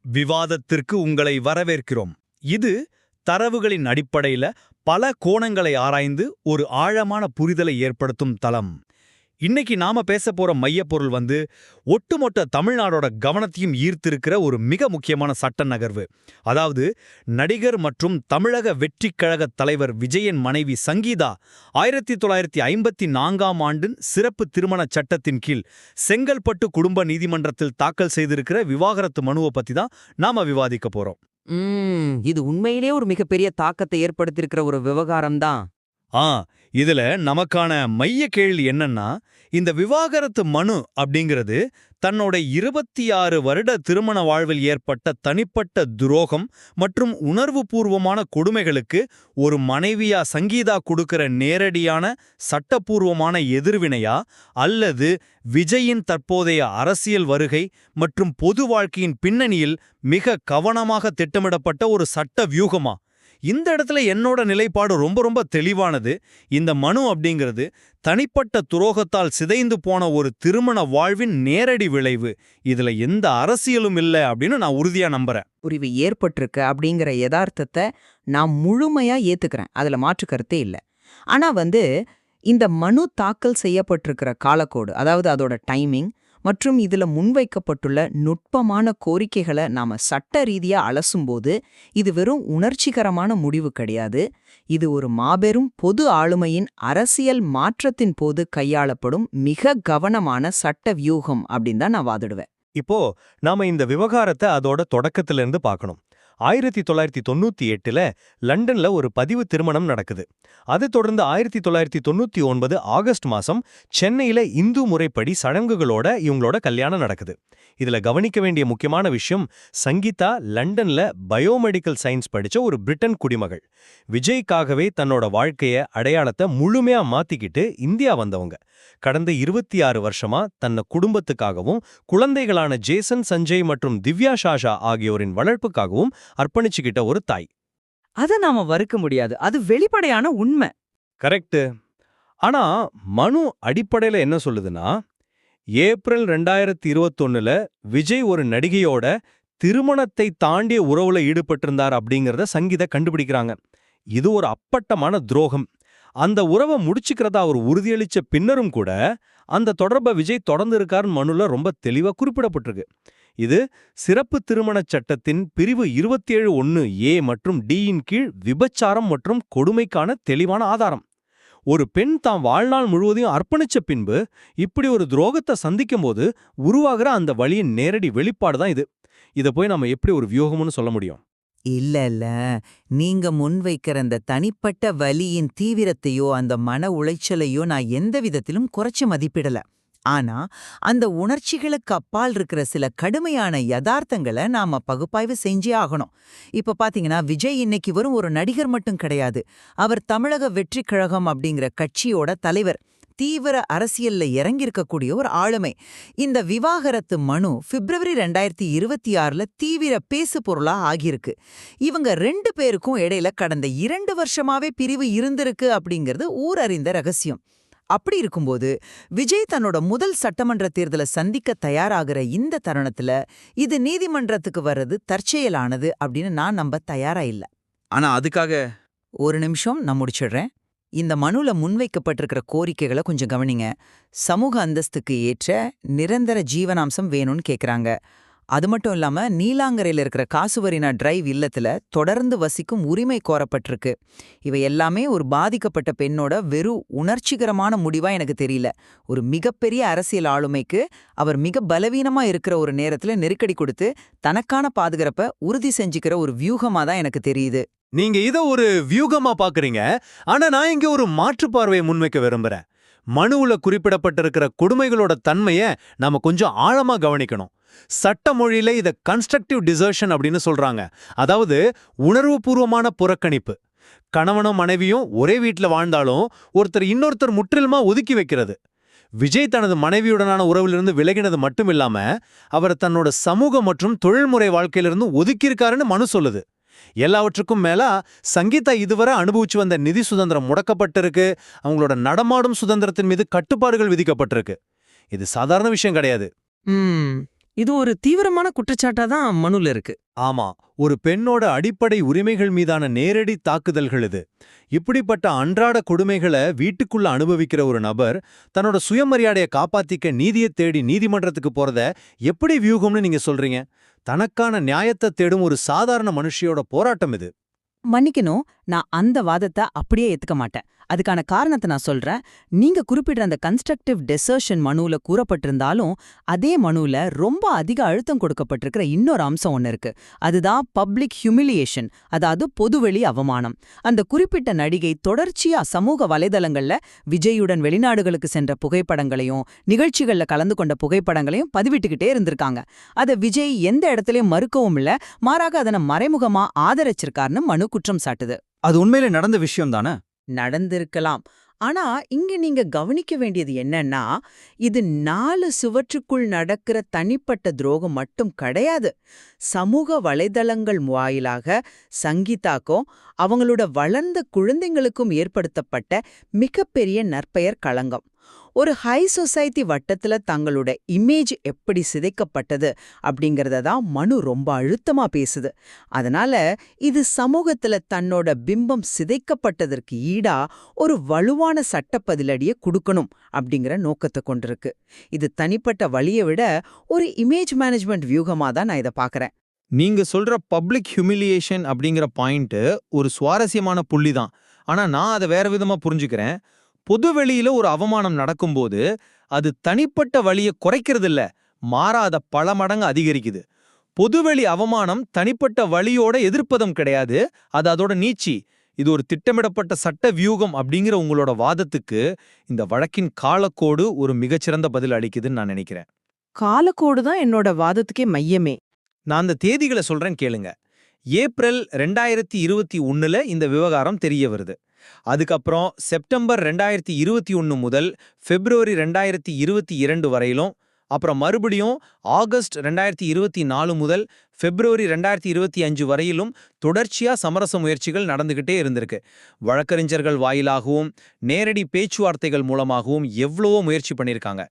விவாதத்திற்கு உங்களை வரவேற்கிறோம். இது தரவுகளின் அடிப்படையில பல கோணங்களை ஆராய்ந்து ஒரு ஆழமான புரிதலை ஏற்படுத்தும் தளம். இன்னைக்கு நாம பேச போற மையப்பொருள் ஒட்டுமொத்த தமிழ்நாடோட கவனத்தையும் ஈர்த்திருக்கிற ஒரு மிக முக்கியமான சட்ட நகர்வு. அதாவது நடிகர் மற்றும் தமிழக வெற்றிக் கழக தலைவர் விஜயன் மனைவி சங்கீதா 1954ஆம் ஆண்டின் சிறப்பு திருமண சட்டத்தின் கீழ் செங்கல்பட்டு குடும்ப நீதிமன்றத்தில் தாக்கல் செய்திருக்கிற விவாகரத்து மனுவை பத்தி தான் நாம விவாதிக்க போறோம். இது உண்மையிலே ஒரு மிகப்பெரிய தாக்கத்தை ஏற்படுத்தியிருக்கிற ஒரு விவகாரம் தான். இதுல நமக்கான மைய கேள்வி என்னன்னா, இந்த விவாகரத்து மனு அப்படிங்கிறது தன்னோட 26 வருட திருமண வாழ்வில் ஏற்பட்ட தனிப்பட்ட துரோகம் மற்றும் உணர்வுபூர்வமான கொடுமைகளுக்கு ஒரு மனைவியா சங்கீதா கொடுக்கிற நேரடியான சட்டப்பூர்வமான எதிர்வினையா, அல்லது விஜயின் தற்போதைய அரசியல் வருகை மற்றும் பொது வாழ்க்கையின் பின்னணியில் மிக கவனமாக திட்டமிடப்பட்ட ஒரு சட்ட வியூகமா? இந்த இடத்துல என்னோட நிலைப்பாடு ரொம்ப தெளிவானது. இந்த மனு அப்படிங்கிறது தனிப்பட்ட துரோகத்தால் சிதைந்து போன ஒரு திருமண வாழ்வின் நேரடி விளைவு. இதுல எந்த அரசியலும் இல்லை அப்படின்னு நான் உறுதியா நம்புறேன். புரிவு ஏற்பட்டிருக்கு அப்படிங்கிற யதார்த்தத்தை நான் முழுமையா ஏத்துக்கிறேன். அதுல மாற்று கருத்தே இல்லை. ஆனா இந்த மனு தாக்கல் செய்யப்பட்டிருக்கிற காலக்கோடு, அதாவது அதோட டைமிங் மற்றும் இதுல முன்வைக்கப்பட்டுள்ள நுட்பமான கோரிக்கைகளை நாம சட்ட ரீதியா அலசும்போது இது வெறும் உணர்ச்சிகரமான முடிவு கிடையாது. இது ஒரு மாபெரும் பொது ஆளுமையின் அரசியல் மாற்றத்தின் போது கையாளப்படும் மிக கவனமான சட்ட வியூகம் அப்படின்னு தான் நான் வாதிடுவேன். இப்போ நாம இந்த விவகாரத்தை அதோட தொடக்கத்திலிருந்து பார்க்கணும். 1998ல லண்டன்ல ஒரு பதிவு திருமணம் நடக்குது. அது தொடர்ந்து 1999 ஆகஸ்ட் மாசம் சென்னையில இந்து முறைப்படி சடங்குகளோட இவங்களோட கல்யாணம் நடக்குது. இதுல கவனிக்க வேண்டிய முக்கியமான விஷயம், சங்கீதா லண்டன்ல பயோமெடிக்கல் சயின்ஸ் படிச்ச ஒரு பிரிட்டன் குடிமகள். விஜய்க்காகவே தன்னோட வாழ்க்கைய அடையாளத்தை முழுமையா மாத்திக்கிட்டு இந்தியா வந்தவங்க. கடந்த 26 வருஷமா தன்னை குடும்பத்துக்காகவும் குழந்தைகளான ஜேசன், சஞ்சய் மற்றும் திவ்யா ஷாஷா ஆகியோரின் வளர்ப்புக்காகவும் அர்ப்பணிச்சுக்கிட்ட ஒரு தாய். அதை நாம வறுக்க முடியாது. அது வெளிப்படையான உண்மை. கரெக்ட். ஆனா மனு அடிப்படையில என்ன சொல்லுதுன்னா, ஏப்ரல் 2021ல விஜய் ஒரு நடிகையோட திருமணத்தை தாண்டிய உறவுல ஈடுபட்டிருந்தார் அப்படிங்கறத சங்கீதா கண்டுபிடிக்கிறாங்க. இது ஒரு அப்பட்டமான துரோகம். அந்த உறவை முடிச்சுக்கிறதா அவர் உறுதியளிச்ச பின்னரும் கூட அந்த தொடர்பை விஜய் தொடர்ந்து இருக்காருன்னு மனுல ரொம்ப தெளிவா குறிப்பிடப்பட்டிருக்கு. இது சிறப்பு திருமணச் சட்டத்தின் பிரிவு 27(1)A மற்றும் D-யின் கீழ் விபச்சாரம் மற்றும் கொடுமைக்கான தெளிவான ஆதாரம். ஒரு பெண் தாம் வாழ்நாள் முழுவதையும் அர்ப்பணிச்ச பின்பு இப்படி ஒரு துரோகத்தை சந்திக்கும் போது உருவாகிற அந்த வழியின் நேரடி வெளிப்பாடு தான் இது. இதை போய் நம்ம எப்படி ஒரு வியூகம்னு சொல்ல முடியும்? இல்ல, நீங்க முன்வைக்கிற அந்த தனிப்பட்ட வலியின் தீவிரத்தையோ அந்த மன உளைச்சலையோ நான் எந்த விதத்திலும் குறைச்சு மதிப்பிடல. ஆனா அந்த உணர்ச்சிகளுக்கு அப்பால் இருக்கிற சில கடுமையான யதார்த்தங்களை நாம பகுப்பாய்வு செஞ்சே ஆகணும். இப்ப பாத்தீங்கன்னா, விஜய் இன்னைக்கு வரும் ஒரு நடிகர் மட்டும் கிடையாது. அவர் தமிழக வெற்றிக் கழகம் அப்படிங்கிற கட்சியோட தலைவர். தீவிர அரசியல்ல இறங்கியிருக்கக்கூடிய ஒரு ஆளுமை. இந்த விவாகரத்து மனு பிப்ரவரி 2026ல தீவிர பேசு பொருளா ஆகியிருக்கு. இவங்க 2 பேருக்கும் இடையில கடந்த 2 வருஷமாவே பிரிவு இருந்திருக்கு அப்படிங்கிறது ஊரறிந்த ரகசியம். அப்படி இருக்கும்போது விஜய் தன்னோட முதல் சட்டமன்ற தேர்தலை சந்திக்க தயாராகிற இந்த தருணத்துல இது நீதிமன்றத்துக்கு வர்றது தற்செயலானது அப்படின்னு நான் நம்ப தயாரா இல்ல. ஆனா அதுக்காக ஒரு நிமிஷம் நான் முடிச்சிடுறேன். இந்த மனுல முன்வைக்கப்பட்டிருக்கிற கோரிக்கைகளை கொஞ்சம் கவனிங்க. சமூக அந்தஸ்துக்கு ஏற்ற நிரந்தர ஜீவனாம்சம் வேணும்னு கேக்குறாங்க. அது மட்டும் இல்லாம நீலாங்கரையில் இருக்கிற காசுவரினா டிரைவ் இல்லத்துல தொடர்ந்து வசிக்கும் உரிமை கோரப்பட்டிருக்கு. இவை எல்லாமே ஒரு பாதிக்கப்பட்ட பெண்ணோட வெறும் உணர்ச்சிகரமான முடிவா எனக்கு தெரியல. ஒரு மிகப்பெரிய அரசியல் ஆளுமைக்கு அவர் மிக பலவீனமா இருக்கிற ஒரு நேரத்துல நெருக்கடி கொடுத்து தனக்கான பாதுகாப்பை உறுதி செஞ்சுக்கிற ஒரு வியூகமா தான் எனக்கு தெரியுது. நீங்க இத ஒரு வியூகமா பாக்குறீங்க. ஆனா நான் இங்க ஒரு மாற்று பார்வையை முன்வைக்க விரும்புறேன். மனுவுல குறிப்பிடப்பட்டிருக்கிற கொடுமைகளோட தன்மையை நாம கொஞ்சம் ஆழமா கவனிக்கணும். சட்ட மொழியில இத கன்ஸ்ட்ரக்டிவ் டிசர்ஷன் அப்படின்னு சொல்றாங்க. அதாவது உணர்வுபூர்வமான புறக்கணிப்பு. கணவனும் மனைவியும் ஒரே வீட்டுல வாழ்ந்தாலும் ஒருத்தர் இன்னொருத்தர் முற்றிலுமா ஒதுக்கி வைக்கிறது. விஜய் தனது மனைவியுடனான உறவிலிருந்து விலகினது மட்டும் இல்லாம அவர் தன்னோட சமூக மற்றும் தொழில்முறை வாழ்க்கையிலிருந்து ஒதுக்கியிருக்காருன்னு மனு சொல்லுது. எல்லாவற்றுக்கும் மேல சங்கீதா இதுவரை அனுபவிச்சு வந்த நிதி சுதந்திரம் முடக்கப்பட்டிருக்கு. அவங்களோட நடமாடும் சுதந்திரத்தின் மீது கட்டுப்பாடுகள் விதிக்கப்பட்டிருக்கு. இது சாதாரண விஷயம் கிடையாது. இது ஒரு தீவிரமான குற்றச்சாட்டா தான் மனுல இருக்கு. ஆமா, ஒரு பெண்ணோட அடிப்படை உரிமைகள் மீதான நேரடி தாக்குதல்கள் இது. இப்படிப்பட்ட அன்றாட கொடுமைகளை வீட்டுக்குள்ள அனுபவிக்கிற ஒரு நபர் தன்னோட சுயமரியாதையை காப்பாத்திக்க நீதியை தேடி நீதிமன்றத்துக்கு போறத எப்படி வியூகம்னு நீங்க சொல்றீங்க? தனக்கான நியாயத்தை தேடும் ஒரு சாதாரண மனுஷியோட போராட்டம் இது. மன்னிக்கணும், நான் அந்த வாதத்தை அப்படியே ஏத்துக்க மாட்டேன். அதுக்கான காரணத்தை நான் சொல்றேன். நீங்க குறிப்பிடுற அந்த கன்ஸ்ட்ரக்டிவ் டெசர்ஷன் மனுல கூறப்பட்டிருந்தாலும் அதே மனுல ரொம்ப அதிக அழுத்தம் கொடுக்கப்பட்டிருக்கிற இன்னொரு அம்சம் ஒன்னு இருக்கு. அதுதான் பப்ளிக் ஹியூமிலியேஷன், அதாவது பொதுவெளி அவமானம். அந்த குறிப்பிட்ட நடிகை தொடர்ச்சியா சமூக வலைதளங்கள்ல விஜயுடன் வெளிநாடுகளுக்கு சென்ற புகைப்படங்களையும் நிகழ்ச்சிகள்ல கலந்து கொண்ட புகைப்படங்களையும் பதிவிட்டுக்கிட்டே இருந்திருக்காங்க. அதை விஜய் எந்த இடத்துலயும் மறுக்கவும் இல்ல, மாறாக அதனை மறைமுகமா ஆதரிச்சிருக்காருன்னு மனு குற்றம் சாட்டுது. அது உண்மையில நடந்த விஷயம் தானே? நடந்திருக்கலாம். ஆனா இங்க நீங்க கவனிக்க வேண்டியது என்னன்னா, இது 4 சுவற்றுக்குள் நடக்கிற தனிப்பட்ட துரோகம் மட்டும் கிடையாது. சமூக வலைதளங்கள் வாயிலாக சங்கீதாக்கும் அவங்களோட வளர்ந்த குழந்தைங்களுக்கும் ஏற்படுத்தப்பட்ட மிகப்பெரிய நற்பெயர் களங்கம். ஒரு ஹை சொசைட்டி வட்டத்துல தங்களோட இமேஜ் எப்படி சிதைக்கப்பட்டது அப்படிங்கறத தான் மனு ரொம்ப அழுத்தமா பேசுது. அதனால இது சமூகத்துல தன்னோட பிம்பம் சிதைக்கப்பட்டதற்கு ஈடா ஒரு வலுவான சட்ட பதிலடியை கொடுக்கணும் அப்படிங்கிற நோக்கத்தை கொண்டிருக்கு. இது தனிப்பட்ட வழியை விட ஒரு இமேஜ் மேனேஜ்மெண்ட் வியூகமா தான் நான் இதை பார்க்கறேன். நீங்க சொல்ற பப்ளிக் ஹியூமிலியேஷன் அப்படிங்கிற பாயிண்ட் ஒரு சுவாரஸ்யமான புள்ளி தான். ஆனா நான் அதை வேற விதமா புரிஞ்சுக்கிறேன். பொதுவெளியில ஒரு அவமானம் நடக்கும்போது அது தனிப்பட்ட வழியை குறைக்கிறது இல்ல, மாறா அதை பல மடங்கு அதிகரிக்குது. பொதுவெளி அவமானம் தனிப்பட்ட வழியோட எதிர்ப்பதம் கிடையாது, அது அதோட நீச்சி. இது ஒரு திட்டமிடப்பட்ட சட்ட வியூகம் அப்படிங்கிற உங்களோட வாதத்துக்கு இந்த வழக்கின் காலக்கோடு ஒரு மிகச்சிறந்த பதில் அளிக்குதுன்னு நான் நினைக்கிறேன். காலக்கோடு தான் என்னோட வாதத்துக்கே மையமே. நான் அந்த தேதிகளை சொல்றேன் கேளுங்க. ஏப்ரல் 2021 இந்த விவகாரம் தெரிய வருது. அதுக்கப்புறம் செப்டம்பர் 2021 முதல் பிப்ரவரி 2022 வரையிலும், அப்புறம் மறுபடியும் ஆகஸ்ட் 2024 முதல் பிப்ரவரி 2025 வரையிலும் தொடர்ச்சியா சமரச முயற்சிகள் நடந்துகிட்டே இருந்திருக்கு. வழக்கறிஞர்கள் வாயிலாகவும் நேரடி பேச்சுவார்த்தைகள் மூலமாகவும் எவ்வளவோ முயற்சி பண்ணியிருக்காங்க.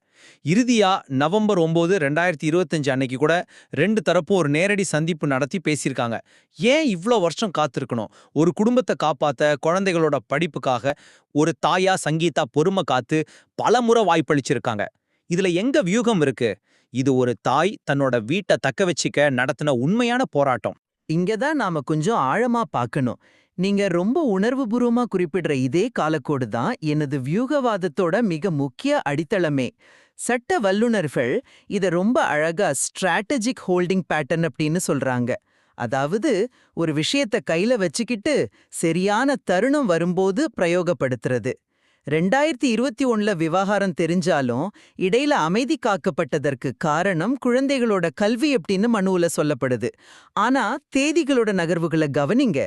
இறுதியா நவம்பர் 9, 2025 அன்னைக்கு கூட 2 தரப்பும் ஒரு நேரடி சந்திப்பு நடத்தி பேசியிருக்காங்க. ஏன் இவ்ளோ வருஷம் காத்திருக்கணும்? ஒரு குடும்பத்தை காப்பாத்த, குழந்தைகளோட படிப்புக்காக ஒரு தாயா சங்கீதா பொறுமை காத்து பலமுறை வாய்ப்பளிச்சிருக்காங்க. இதுல எங்க வியூகம் இருக்கு? இது ஒரு தாய் தன்னோட வீட்டை தக்க வச்சிக்க நடத்தின உண்மையான போராட்டம். இங்கதான் நாம கொஞ்சம் ஆழமா பார்க்கணும். நீங்க ரொம்ப உணர்வுபூர்வமா குறிப்பிடுற இதே காலக்கோடு தான் எனது வியூகவாதத்தோட மிக முக்கிய அடித்தளமே. சட்ட வல்லுநர்கள் இத ரொம்ப அழகா ஸ்ட்ராட்டஜிக் ஹோல்டிங் பேட்டர்ன் அப்படின்னு சொல்றாங்க. அதாவது ஒரு விஷயத்த கையில வச்சுக்கிட்டு சரியான தருணம் வரும்போது பிரயோகப்படுத்துறது. 2021 விவகாரம் தெரிஞ்சாலும் இடையில அமைதி காக்கப்பட்டதற்கு காரணம் குழந்தைகளோட கல்வி அப்படின்னு மனுவுல சொல்லப்படுது. ஆனா தேதிகளோட நகர்வுகளை கவனிங்க.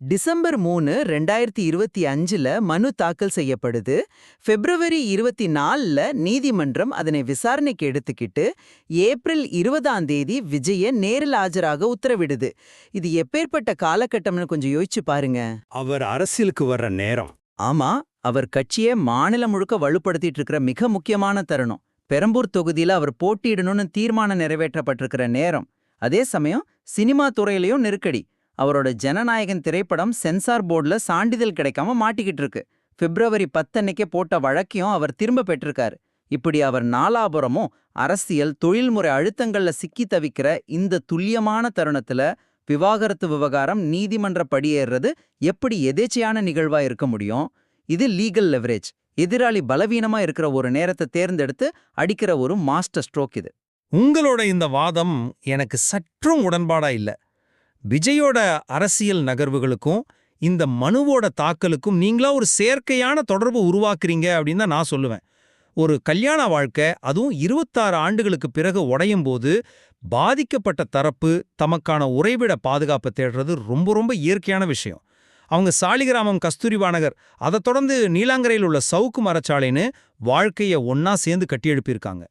டிசம்பர் 3, 2025 மனு தாக்கல் செய்யப்படுது. பிப்ரவரி 24 நீதிமன்றம் அதனை விசாரணைக்கு எடுத்துக்கிட்டு ஏப்ரல் 20 விஜய நேரில் ஆஜராக உத்தரவிடுது. இது எப்பேற்பட்ட காலகட்டம்னு கொஞ்சம் யோசிச்சு பாருங்க. அவர் அரசியலுக்கு வர்ற நேரம். ஆமா, அவர் கட்சியை மாநிலம் முழுக்க வலுப்படுத்திட்டு இருக்கிற மிக முக்கியமான தருணம். பெரம்பூர் தொகுதியில அவர் போட்டியிடணும்னு தீர்மானம் நிறைவேற்றப்பட்டிருக்கிற நேரம். அதே சமயம் சினிமா துறையிலையும் நெருக்கடி. அவரோட ஜனநாயகன் திரைப்படம் சென்சார் போர்டுல சான்றிதழ் கிடைக்காம மாட்டிக்கிட்டு இருக்கு. பிப்ரவரி 10 அன்னைக்கே போட்ட வழக்கையும் அவர் திரும்ப பெற்றிருக்காரு. இப்படி அவர் நாலாபுரமும் அரசியல் தொழில்முறை அழுத்தங்கள்ல சிக்கி தவிக்கிற இந்த துல்லியமான தருணத்துல விவாகரத்து விவகாரம் நீதிமன்ற படியேறது எப்படி எதேச்சையான நிகழ்வா இருக்க முடியும்? இது லீகல் லெவரேஜ். எதிராளி பலவீனமா இருக்கிற ஒரு நேரத்தை தேர்ந்தெடுத்து அடிக்கிற ஒரு மாஸ்டர் ஸ்ட்ரோக் இது. உங்களோட இந்த வாதம் எனக்கு சற்றும் உடன்பாடா இல்ல. விஜயோட அரசியல் நகர்வுகளுக்கும் இந்த மனுவோட தாக்கலுக்கும் நீங்களா ஒரு செயற்கையான தொடர்பு உருவாக்குறீங்க அப்படின்னு தான் நான் சொல்லுவேன். ஒரு கல்யாண வாழ்க்கை, அதுவும் 26 ஆண்டுகளுக்கு பிறகு உடையும் போது பாதிக்கப்பட்ட தரப்பு தமக்கான உறைவிட பாதுகாப்பை தேடுறது ரொம்ப ரொம்ப இயற்கையான விஷயம். அவங்க சாலிகிராமம் கஸ்தூரிபா நகர், அதை தொடர்ந்து நீலாங்கரையில் உள்ள சவுக்கு மரச்சாலைன்னு வாழ்க்கையை ஒன்னா சேர்ந்து கட்டியெழுப்பியிருக்காங்க.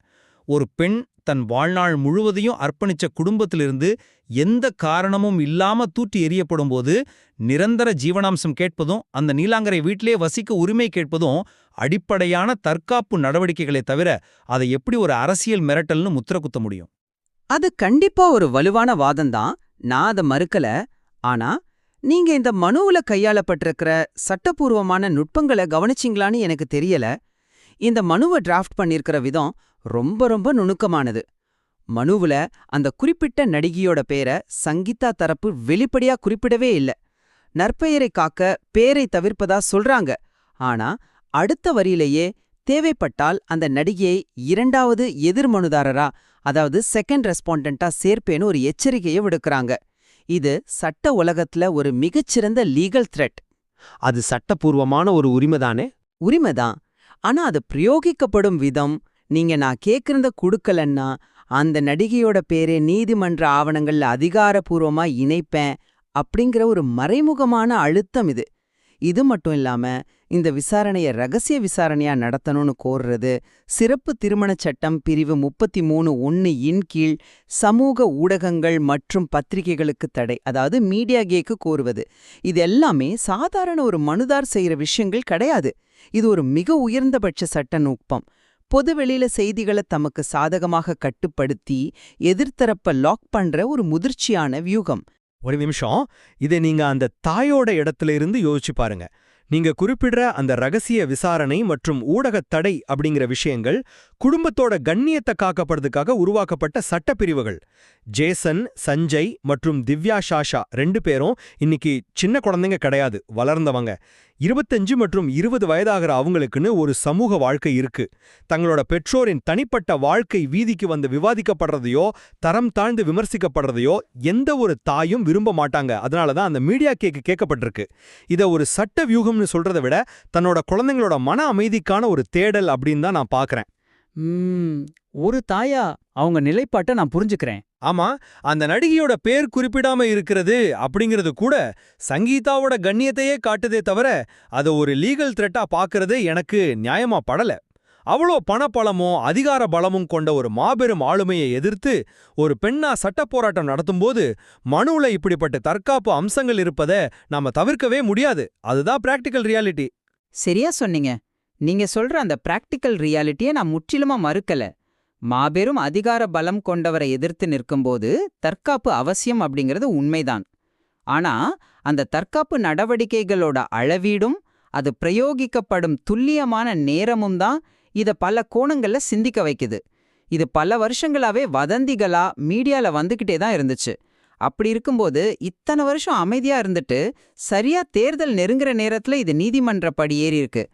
ஒரு பெண் தன் வாழ்நாள் முழுவதையும் அர்ப்பணிச்ச குடும்பத்திலிருந்து எந்த காரணமும் இல்லாம தூற்றி எறியப்படும் போது நிரந்தர ஜீவனாம்சம் கேட்பதும் அந்த நீலாங்கரை வீட்டிலே வசிக்க உரிமை கேட்பதும் அடிப்படையான தற்காப்பு நடவடிக்கைகளை தவிர அதை எப்படி ஒரு அரசியல் மிரட்டல்னு முத்திர குத்த முடியும்? அது கண்டிப்பா ஒரு வலுவான வாதம்தான், நான் அத மறுக்கல. ஆனா நீங்க இந்த மனுவுல கையாளப்பட்டிருக்கிற சட்டபூர்வமான நுட்பங்களை கவனிச்சிங்களான்னு எனக்கு தெரியல. இந்த மனுவை டிராஃப்ட் பண்ணியிருக்கிற விதம் ரொம்ப ரொம்ப நுணுக்கமானது. மனுவுல அந்த குறிப்பிட்ட நடிகையோட பேரை சங்கீதா தரப்பு வெளிப்படையா குறிப்பிடவே இல்ல. நற்பெயரை காக்க பேரை தவிர்ப்பதா சொல்றாங்க. ஆனா அடுத்த வரியிலேயே தேவைப்பட்டால் அந்த நடிகையை இரண்டாவது எதிர்மனுதாரரா, அதாவது செகண்ட் ரெஸ்பாண்டண்டா சேர்ப்பேன்னு ஒரு எச்சரிக்கையை விடுக்கறாங்க. இது சட்ட உலகத்துல ஒரு மிகச்சிறந்த லீகல் த்ரெட். அது சட்டபூர்வமான ஒரு உரிமைதானே? உரிமைதான். ஆனா அது பிரயோகிக்கப்படும் விதம், நீங்க நான் கேக்குறத குடுக்கலன்னா அந்த நடிகையோட பேரே நீதிமன்ற ஆவணங்கள்ல அதிகாரப்பூர்வமா இணைப்பேன் அப்படிங்கிற ஒரு மறைமுகமான அழுத்தம் இது. இது மட்டும் இல்லாம இந்த விசாரணைய ரகசிய விசாரணையா நடத்தணும்னு கோர்றது, சிறப்பு திருமணச் சட்டம் பிரிவு 33(1) இன் கீழ் சமூக ஊடகங்கள் மற்றும் பத்திரிகைகளுக்கு தடை, அதாவது மீடியா கேக்கு கோருவது, இது எல்லாமே சாதாரண ஒரு மனுதார் செய்யற விஷயங்கள் கிடையாது. இது ஒரு மிக உயர்ந்தபட்ச சட்ட நுட்பம். பொதுவெளியில செய்திகளை தமக்கு சாதகமாக கட்டுப்படுத்தி எதிர்த்தரப்ப லாக் பண்ற ஒரு முதிர்ச்சியான வியூகம். ஒரு நிமிஷம், இதை நீங்க அந்த தாயோட இடத்துல இருந்து யோசிச்சு பாருங்க. நீங்க குறிப்பிடுற அந்த ரகசிய விசாரணை மற்றும் ஊடகத் தடை அப்படிங்கிற விஷயங்கள் குடும்பத்தோட கண்ணியத்தை காக்கப்படுறதுக்காக உருவாக்கப்பட்ட சட்டப்பிரிவுகள். ஜேசன், சஞ்சய் மற்றும் திவ்யா சாஷா 2 பேரும் இன்னைக்கு சின்ன குழந்தைங்க கிடையாது, வளர்ந்தவங்க. 25 மற்றும் 20 வயதாகிற அவங்களுக்குன்னு ஒரு சமூக வாழ்க்கை இருக்கு. தங்களோட பெற்றோரின் தனிப்பட்ட வாழ்க்கை வீதிக்கு வந்து விவாதிக்கப்படுறதையோ தரம் தாழ்ந்து விமர்சிக்கப்படுறதையோ எந்த ஒரு தாயும் விரும்ப மாட்டாங்க. அதனாலதான் அந்த மீடியா கேக்கு கேட்கப்பட்டிருக்கு. இதை ஒரு சட்ட வியூகம்னு சொல்றதை விட தன்னோட குழந்தைங்களோட மன அமைதிக்கான ஒரு தேடல் அப்படின்னு தான் நான் பார்க்கறேன். ஒரு தாயா அவங்க நிலைப்பாட்டை நான் புரிஞ்சுக்கிறேன். ஆமா, அந்த நடிகையோட பேர் குறிப்பிடாம இருக்கிறது அப்படிங்கிறது கூட சங்கீதாவோட கண்ணியத்தையே காட்டுதே தவிர அதை ஒரு லீகல் த்ரெட்டா பார்க்கறது எனக்கு நியாயமா படல. அவ்வளோ பணப்பலமும் அதிகார பலமும் கொண்ட ஒரு மாபெரும் ஆளுமையை எதிர்த்து ஒரு பெண்ணா சட்ட போராட்டம் நடத்தும்போது மனுவுல இப்படிப்பட்ட தற்காப்பு அம்சங்கள் இருப்பதை நாம தவிர்க்கவே முடியாது. அதுதான் பிராக்டிக்கல் ரியாலிட்டி. சரியா சொன்னீங்க. நீங்க சொல்ற அந்த பிராக்டிக்கல் ரியாலிட்டியை நான் முற்றிலுமா மறுக்கல. மாபெரும் அதிகார பலம் கொண்டவரை எதிர்த்து நிற்கும்போது தற்காப்பு அவசியம் அப்படிங்கிறது உண்மைதான். ஆனா அந்த தற்காப்பு நடவடிக்கைகளோட அளவீடும் அது பிரயோகிக்கப்படும் துல்லியமான நேரமும் தான் இத பல கோணங்கள்ல சிந்திக்க வைக்குது. இது பல வருஷங்களாவே வதந்திகளா மீடியால வந்துகிட்டே தான் இருந்துச்சு. அப்படி இருக்கும்போது இத்தனை வருஷம் அமைதியா இருந்துட்டு சரியா தேர்தல் நெருங்குற நேரத்துல இது நீதிமன்ற படி ஏறி இருக்கு.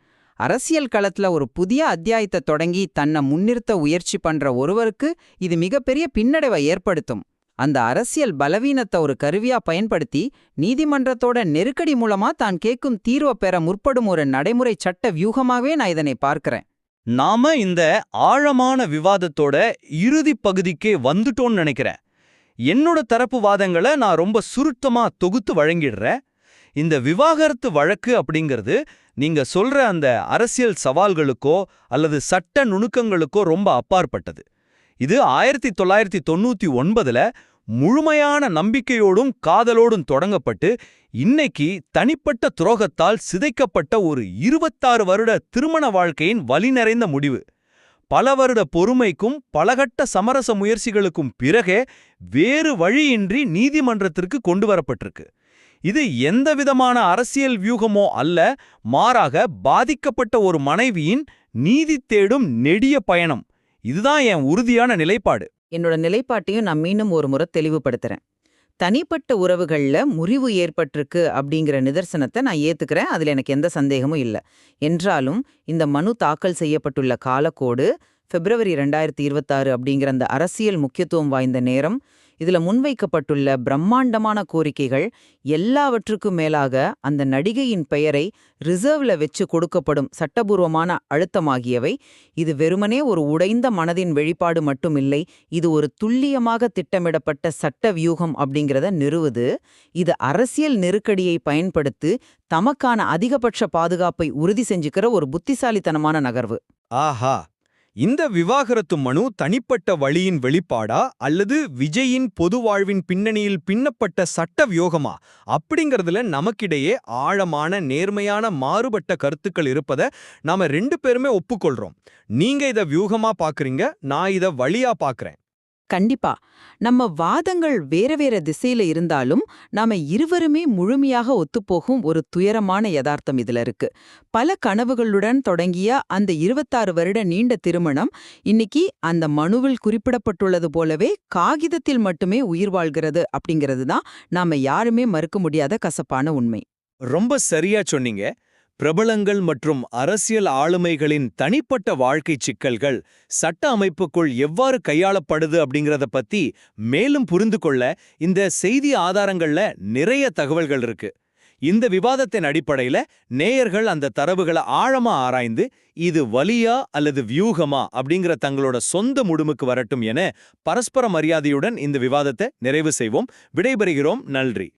அரசியல் களத்துல ஒரு புதிய அத்தியாயத்தை தொடங்கி தன்னை முன்னிறுத்த முயற்சி பண்ற ஒருவருக்கு இது மிகப்பெரிய பின்னடைவை ஏற்படுத்தும். அந்த அரசியல் பலவீனத்தை ஒரு கருவியா பயன்படுத்தி நீதிமன்றத்தோட நெருக்கடி மூலமா தான் கேட்கும் தீர்வை பெற முற்படும் ஒரு நடைமுறை சட்ட வியூகமாவே நான் இதனை பார்க்கிறேன். நாம இந்த ஆழமான விவாதத்தோட இறுதி பகுதிக்கே வந்துட்டோம்னு நினைக்கிறேன். என்னோட தரப்பு வாதங்களை நான் ரொம்ப சுருட்டமா தொகுத்து வழங்கிடுறேன். இந்த விவாகரத்து வழக்கு அப்படிங்கிறது நீங்க சொல்ற அந்த அரசியல் சவால்களுக்கோ அல்லது சட்ட நுணுக்கங்களுக்கோ ரொம்ப அப்பாற்பட்டது. இது 1999 முழுமையான நம்பிக்கையோடும் காதலோடும் தொடங்கப்பட்டு இன்னைக்கு தனிப்பட்ட துரோகத்தால் சிதைக்கப்பட்ட ஒரு 26 வருட திருமண வாழ்க்கையின் வலி நிறைந்த முடிவு. பல வருட பொறுமைக்கும் பலகட்ட சமரச முயற்சிகளுக்கும் பிறகே வேறு வழியின்றி நீதிமன்றத்திற்கு கொண்டு வரப்பட்டிருக்கு. இது எந்தவிதமான அரசியல் வியூகமோ அல்ல, மாறாக பாதிக்கப்பட்ட ஒரு மனைவியின் நீதி தேடும் நெடிய பயணம். இதுதான் என் உறுதியான நிலைப்பாடு. என்னோட நிலைப்பாட்டையும் நான் மீண்டும் ஒரு முறை தெளிவுபடுத்துறேன். தனிப்பட்ட உறவுகள்ல முறிவு ஏற்பட்டிருக்கு அப்படிங்கிற நிதர்சனத்தை நான் ஏத்துக்கிறேன். அதுல எனக்கு எந்த சந்தேகமும் இல்லை. என்றாலும் இந்த மனு தாக்கல் செய்யப்பட்டுள்ள காலக்கோடு பிப்ரவரி 2026 அப்படிங்கிற அந்த அரசியல் முக்கியத்துவம் வாய்ந்த நேரம், இதுல முன்வைக்கப்பட்டுள்ள பிரம்மாண்டமான கோரிக்கைகள், எல்லாவற்றுக்கும் மேலாக அந்த நடிகையின் பெயரை ரிசர்வ்ல வச்சு கொடுக்கப்படும் சட்டபூர்வமான அழுத்தமாகியவை, இது வெறுமனே ஒரு உடைந்த மனதின் வெளிப்பாடு மட்டும் இல்லை, இது ஒரு துல்லியமாக திட்டமிடப்பட்ட சட்ட வியூகம் அப்படிங்கிறத நிறுவுது. இது அரசியல் நெருக்கடியை பயன்படுத்தி தமக்கான அதிகபட்ச பாதுகாப்பை உறுதி செஞ்சுக்கிற ஒரு புத்திசாலித்தனமான நகர்வு. ஆஹா, இந்த விவாகரத்து மனு தனிப்பட்ட வழியின் வெளிப்பாடா அல்லது விஜயின் பொது வாழ்வின் பின்னணியில் பின்னப்பட்ட சட்ட வியோகமா அப்படிங்கறதுல நமக்கிடையே ஆழமான நேர்மையான மாறுபட்ட கருத்துக்கள் இருப்பதை நாம 2 பேருமே ஒப்புக்கொள்றோம். நீங்க இத வியூகமா பாக்குறீங்க, நான் இத வழியா பாக்குறேன். கண்டிப்பா. நம்ம வாதங்கள் வேற வேற திசையில இருந்தாலும் நாம இருவருமே முழுமையாக ஒத்துப்போகும் ஒரு துயரமான யதார்த்தம் இதுல இருக்கு. பல கனவுகளுடன் தொடங்கிய அந்த 26 வருட நீண்ட திருமணம் இன்னைக்கு அந்த மனுவில் குறிப்பிடப்பட்டுள்ளது போலவே காகிதத்தில் மட்டுமே உயிர் வாழ்கிறது அப்படிங்கிறது தான் நாம யாருமே மறுக்க முடியாத கசப்பான உண்மை. ரொம்ப சரியா சொன்னீங்க. பிரபலங்கள் மற்றும் அரசியல் ஆளுமைகளின் தனிப்பட்ட வாழ்க்கை சிக்கல்கள் சட்ட அமைப்புக்குள் எவ்வாறு கையாளப்படுது அப்படிங்கறத பத்தி மேலும் புரிந்து கொள்ள இந்த செய்தி ஆதாரங்கள்ல நிறைய தகவல்கள் இருக்கு. இந்த விவாதத்தின் அடிப்படையில நேயர்கள் அந்த தரவுகளை ஆழமா ஆராய்ந்து இது வலியா அல்லது வியூகமா அப்படிங்கிற தங்களோட சொந்த முடிவுக்கு வரட்டும் என பரஸ்பர மரியாதையுடன் இந்த விவாதத்தை நிறைவு செய்வோம். விடைபெறுகிறோம். நன்றி.